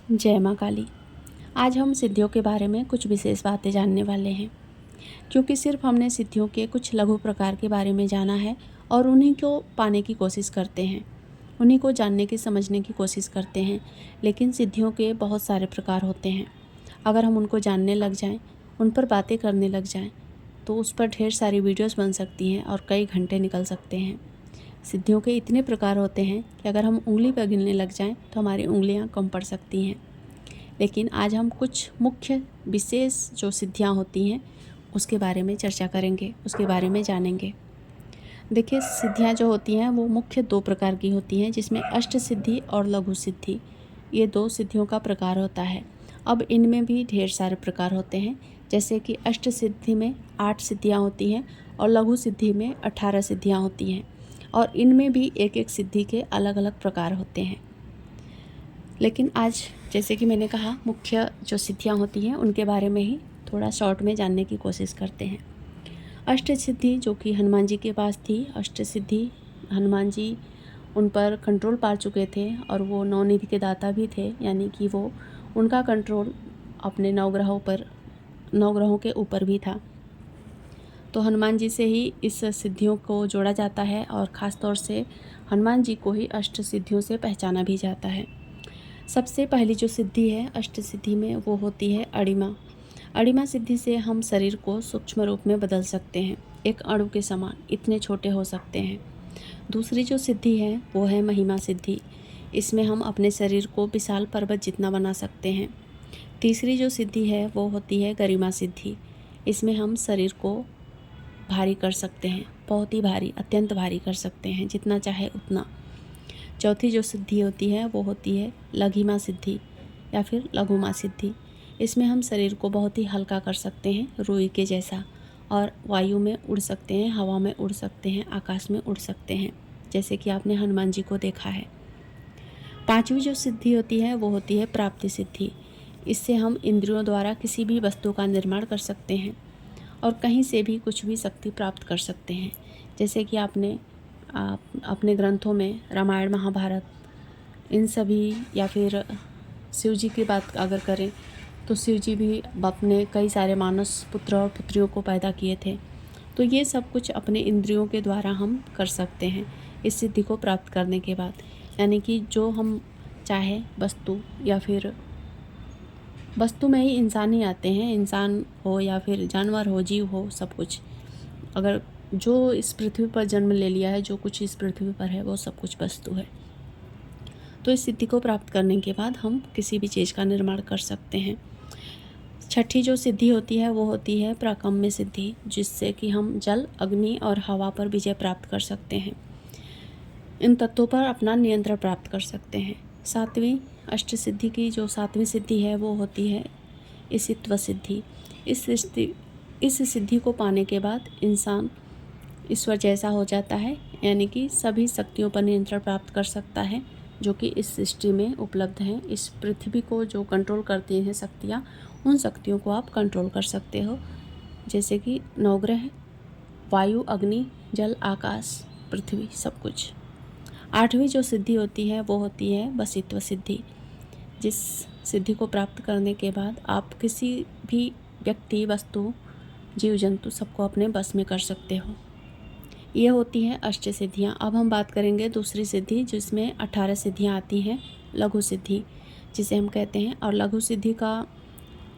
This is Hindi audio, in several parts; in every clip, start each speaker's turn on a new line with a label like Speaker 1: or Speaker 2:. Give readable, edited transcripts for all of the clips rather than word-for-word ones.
Speaker 1: जय माँ काली। आज हम सिद्धियों के बारे में कुछ विशेष बातें जानने वाले हैं, क्योंकि सिर्फ हमने सिद्धियों के कुछ लघु प्रकार के बारे में जाना है और उन्हीं को पाने की कोशिश करते हैं, उन्हीं को जानने की समझने की कोशिश करते हैं। लेकिन सिद्धियों के बहुत सारे प्रकार होते हैं। अगर हम उनको जानने लग जाएं, उन पर बातें करने लग जाएं, तो उस पर ढेर सारी वीडियोस बन सकती हैं और कई घंटे निकल सकते हैं। सिद्धियों के इतने प्रकार होते हैं कि अगर हम उंगली पर गिनने लग जाएं तो हमारी उंगलियां कम पड़ सकती हैं। लेकिन आज हम कुछ मुख्य विशेष जो सिद्धियां होती हैं उसके बारे में चर्चा करेंगे, उसके बारे में जानेंगे। देखिए, सिद्धियां जो होती हैं वो मुख्य दो प्रकार की होती हैं, जिसमें अष्ट सिद्धि और लघु सिद्धि, ये दो सिद्धियों का प्रकार होता है। अब इनमें भी ढेर सारे प्रकार होते हैं, जैसे कि अष्ट सिद्धि में 8 सिद्धियां होती हैं और लघु सिद्धि में 18 सिद्धियां होती हैं, और इनमें भी एक एक सिद्धि के अलग अलग प्रकार होते हैं। लेकिन आज, जैसे कि मैंने कहा, मुख्य जो सिद्धियां होती हैं उनके बारे में ही थोड़ा शॉर्ट में जानने की कोशिश करते हैं। अष्ट सिद्धि जो कि हनुमान जी के पास थी, अष्ट सिद्धि हनुमान जी उन पर कंट्रोल पा चुके थे और वो नवनिधि के दाता भी थे, यानी कि वो उनका कंट्रोल अपने नवग्रहों के ऊपर भी था। तो हनुमान जी से ही इस सिद्धियों को जोड़ा जाता है और ख़ास तौर से हनुमान जी को ही अष्ट सिद्धियों से पहचाना भी जाता है। सबसे पहली जो सिद्धि है अष्ट सिद्धि में, वो होती है अणिमा। अणिमा सिद्धि से हम शरीर को सूक्ष्म रूप में बदल सकते हैं, एक अणु के समान इतने छोटे हो सकते हैं। दूसरी जो सिद्धि है वो है महिमा सिद्धि। इसमें हम अपने शरीर को विशाल पर्वत जितना बना सकते हैं। तीसरी जो सिद्धि है वो होती है गरिमा सिद्धि। इसमें हम शरीर को भारी कर सकते हैं, बहुत ही भारी, अत्यंत भारी कर सकते हैं, जितना चाहे उतना। चौथी जो सिद्धि होती है वो होती है लघिमा सिद्धि या फिर लघुमा सिद्धि। इसमें हम शरीर को बहुत ही हल्का कर सकते हैं, रुई के जैसा, और वायु में उड़ सकते हैं, हवा में उड़ सकते हैं, आकाश में उड़ सकते हैं, जैसे कि आपने हनुमान जी को देखा है। पांचवी जो सिद्धि होती है वो होती है प्राप्ति सिद्धि। इससे हम इंद्रियों द्वारा किसी भी वस्तु का निर्माण कर सकते हैं और कहीं से भी कुछ भी शक्ति प्राप्त कर सकते हैं। जैसे कि आपने अपने ग्रंथों में रामायण, महाभारत, इन सभी, या फिर शिव जी की बात अगर करें तो शिव जी भी अपने कई सारे मानस पुत्र और पुत्रियों को पैदा किए थे। तो ये सब कुछ अपने इंद्रियों के द्वारा हम कर सकते हैं इस सिद्धि को प्राप्त करने के बाद। यानी कि जो हम चाहे वस्तु, या फिर वस्तु में ही इंसान ही आते हैं, इंसान हो या फिर जानवर हो, जीव हो, सब कुछ, अगर जो इस पृथ्वी पर जन्म ले लिया है, जो कुछ इस पृथ्वी पर है, वो सब कुछ वस्तु है। तो इस सिद्धि को प्राप्त करने के बाद हम किसी भी चीज़ का निर्माण कर सकते हैं। छठी जो सिद्धि होती है वो होती है प्राकम्य सिद्धि, जिससे कि हम जल, अग्नि और हवा पर विजय प्राप्त कर सकते हैं, इन तत्वों पर अपना नियंत्रण प्राप्त कर सकते हैं। सातवीं अष्ट सिद्धि की जो सातवीं सिद्धि है वो होती है ईशित्व सिद्धि। इस सिद्धि को पाने के बाद इंसान ईश्वर जैसा हो जाता है, यानी कि सभी शक्तियों पर नियंत्रण प्राप्त कर सकता है जो कि इस सृष्टि में उपलब्ध हैं। इस पृथ्वी को जो कंट्रोल करती हैं शक्तियाँ, उन शक्तियों को आप कंट्रोल कर सकते हो, जैसे कि नवग्रह, वायु, अग्नि, जल, आकाश, पृथ्वी, सब कुछ। आठवीं जो सिद्धि होती है वो होती है वशीत्व सिद्धि। जिस सिद्धि को प्राप्त करने के बाद आप किसी भी व्यक्ति, वस्तु, जीव जंतु, सबको अपने बस में कर सकते हो। ये होती हैं अष्ट सिद्धियाँ। अब हम बात करेंगे दूसरी सिद्धि, जिसमें 18 सिद्धियाँ आती हैं, लघु सिद्धि जिसे हम कहते हैं। और लघु सिद्धि का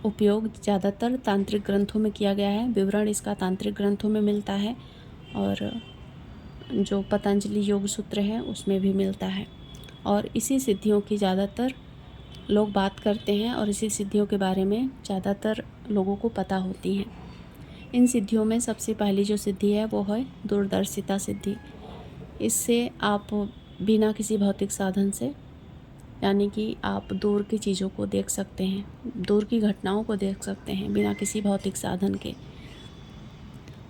Speaker 1: उपयोग ज़्यादातर तांत्रिक ग्रंथों में किया गया है, विवरण इसका तांत्रिक ग्रंथों में मिलता है और जो पतंजलि योग सूत्र है उसमें भी मिलता है। और इसी सिद्धियों की ज़्यादातर लोग बात करते हैं और इसी सिद्धियों के बारे में ज़्यादातर लोगों को पता होती हैं। इन सिद्धियों में सबसे पहली जो सिद्धि है वो है दूरदर्शिता सिद्धि। इससे आप बिना किसी भौतिक साधन से, यानी कि आप दूर की चीज़ों को देख सकते हैं, दूर की घटनाओं को देख सकते हैं बिना किसी भौतिक साधन के।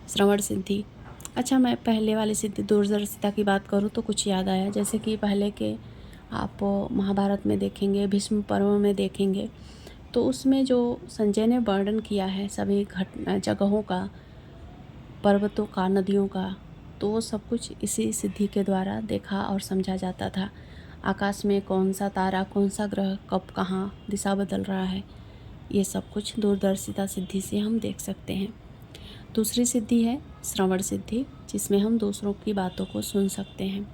Speaker 1: श्रवण सिद्धि। अच्छा, मैं पहले वाली सिद्धि दूरदर्शिता की बात करूँ तो कुछ याद आया, जैसे कि पहले के आप महाभारत में देखेंगे, भीष्म पर्व में देखेंगे, तो उसमें जो संजय ने वर्णन किया है सभी जगहों का, पर्वतों का, नदियों का, तो वो सब कुछ इसी सिद्धि के द्वारा देखा और समझा जाता था। आकाश में कौन सा तारा, कौन सा ग्रह कब कहाँ दिशा बदल रहा है, ये सब कुछ दूरदर्शिता सिद्धि से हम देख सकते हैं। दूसरी सिद्धि है श्रवण सिद्धि, जिसमें हम दूसरों की बातों को सुन सकते हैं।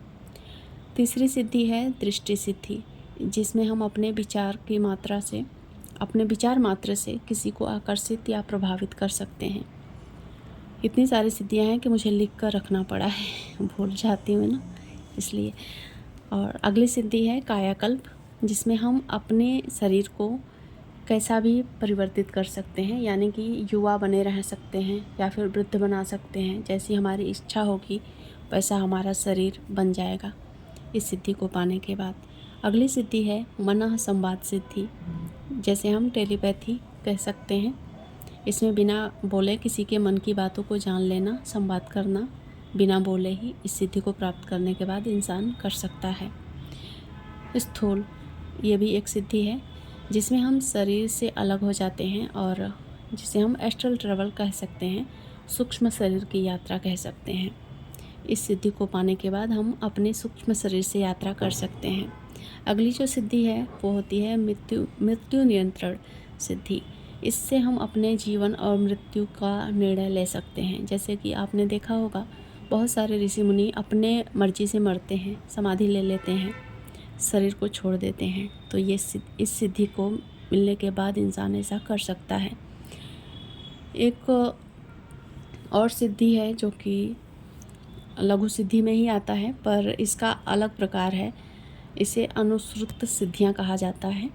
Speaker 1: तीसरी सिद्धि है दृष्टि सिद्धि, जिसमें हम अपने विचार मात्र से किसी को आकर्षित या प्रभावित कर सकते हैं। इतनी सारी सिद्धियां हैं कि मुझे लिख कर रखना पड़ा है, भूल जाती हूँ ना, इसलिए। और अगली सिद्धि है कायाकल्प, जिसमें हम अपने शरीर को कैसा भी परिवर्तित कर सकते हैं, यानी कि युवा बने रह सकते हैं या फिर वृद्ध बना सकते हैं। जैसी हमारी इच्छा होगी वैसा हमारा शरीर बन जाएगा इस सिद्धि को पाने के बाद। अगली सिद्धि है मनः संवाद सिद्धि, जैसे हम टेलीपैथी कह सकते हैं। इसमें बिना बोले किसी के मन की बातों को जान लेना, संवाद करना बिना बोले ही इस सिद्धि को प्राप्त करने के बाद इंसान कर सकता है। स्थूल, ये भी एक सिद्धि है जिसमें हम शरीर से अलग हो जाते हैं और जिसे हम एस्ट्रल ट्रैवल कह सकते हैं, सूक्ष्म शरीर की यात्रा कह सकते हैं। इस सिद्धि को पाने के बाद हम अपने सूक्ष्म शरीर से यात्रा कर सकते हैं। अगली जो सिद्धि है वो होती है मृत्यु नियंत्रण सिद्धि। इससे हम अपने जीवन और मृत्यु का निर्णय ले सकते हैं। जैसे कि आपने देखा होगा बहुत सारे ऋषि मुनि अपने मर्जी से मरते हैं, समाधि ले लेते हैं, शरीर को छोड़ देते हैं। तो ये इस सिद्धि को मिलने के बाद इंसान ऐसा कर सकता है। एक और सिद्धि है जो कि लघु सिद्धि में ही आता है, पर इसका अलग प्रकार है। इसे अनुश्रुत सिद्धियां कहा जाता है।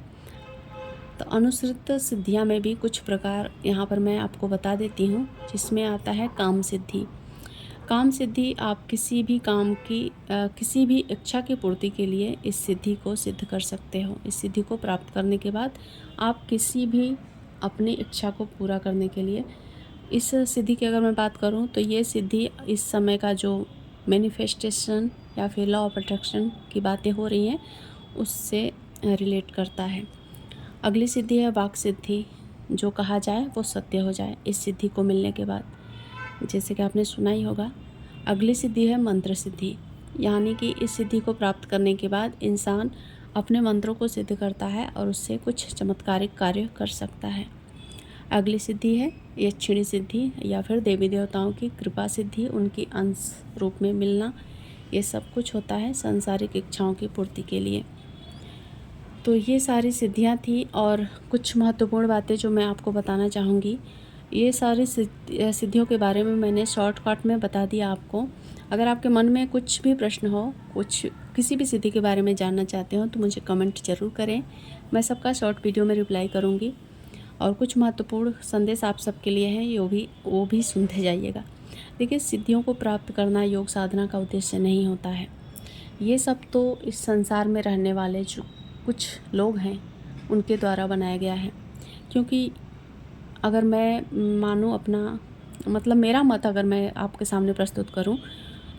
Speaker 1: तो अनुश्रुत सिद्धियां में भी कुछ प्रकार यहाँ पर मैं आपको बता देती हूँ, जिसमें आता है काम सिद्धि। काम सिद्धि, आप किसी भी काम की किसी भी इच्छा की पूर्ति के लिए इस सिद्धि को सिद्ध कर सकते हो। इस सिद्धि को प्राप्त करने के बाद आप किसी भी अपनी इच्छा को पूरा करने के लिए, इस सिद्धि की अगर मैं बात करूं तो ये सिद्धि इस समय का जो मैनिफेस्टेशन या फिर लॉ ऑफ अट्रैक्शन की बातें हो रही हैं उससे रिलेट करता है। अगली सिद्धि है वाक सिद्धि, जो कहा जाए वो सत्य हो जाए इस सिद्धि को मिलने के बाद, जैसे कि आपने सुना ही होगा। अगली सिद्धि है मंत्र सिद्धि, यानी कि इस सिद्धि को प्राप्त करने के बाद इंसान अपने मंत्रों को सिद्ध करता है और उससे कुछ चमत्कारिक कार्य कर सकता है। अगली सिद्धि है यक्षिणी सिद्धि या फिर देवी देवताओं की कृपा सिद्धि, उनकी अंश रूप में मिलना। ये सब कुछ होता है सांसारिक इच्छाओं की पूर्ति के लिए। तो ये सारी सिद्धियां थी और कुछ महत्वपूर्ण बातें जो मैं आपको बताना चाहूँगी। ये सारी सिद्धियों के बारे में मैंने शॉर्टकट में बता दिया आपको। अगर आपके मन में कुछ भी प्रश्न हो, किसी भी सिद्धि के बारे में जानना चाहते हो तो मुझे कमेंट ज़रूर करें। मैं सबका शॉर्ट वीडियो में रिप्लाई करूँगी। और कुछ महत्वपूर्ण संदेश आप सबके लिए हैं, वो भी सुनते जाइएगा। देखिए, सिद्धियों को प्राप्त करना योग साधना का उद्देश्य नहीं होता है। ये सब तो इस संसार में रहने वाले जो कुछ लोग हैं उनके द्वारा बनाया गया है। क्योंकि अगर मैं मानूँ अपना मेरा मत अगर मैं आपके सामने प्रस्तुत करूं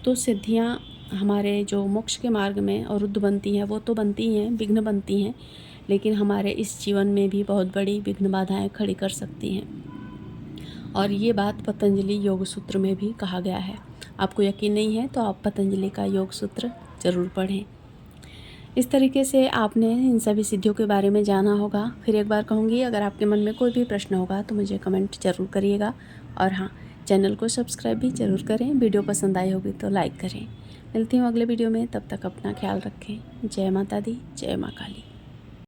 Speaker 1: तो सिद्धियां हमारे जो मोक्ष के मार्ग में अवरुद्ध बनती हैं वो तो बनती हैं, विघ्न बनती हैं, लेकिन हमारे इस जीवन में भी बहुत बड़ी विघ्न बाधाएं खड़ी कर सकती हैं। और ये बात पतंजलि योग सूत्र में भी कहा गया है। आपको यकीन नहीं है तो आप पतंजलि का योग सूत्र ज़रूर पढ़ें। इस तरीके से आपने इन सभी सिद्धियों के बारे में जाना होगा। फिर एक बार कहूँगी, अगर आपके मन में कोई भी प्रश्न होगा तो मुझे कमेंट ज़रूर करिएगा। और हाँ, चैनल को सब्सक्राइब भी ज़रूर करें। वीडियो पसंद आई होगी तो लाइक करें। मिलती हूँ अगले वीडियो में, तब तक अपना ख्याल रखें। जय माता दी, जय माँ काली।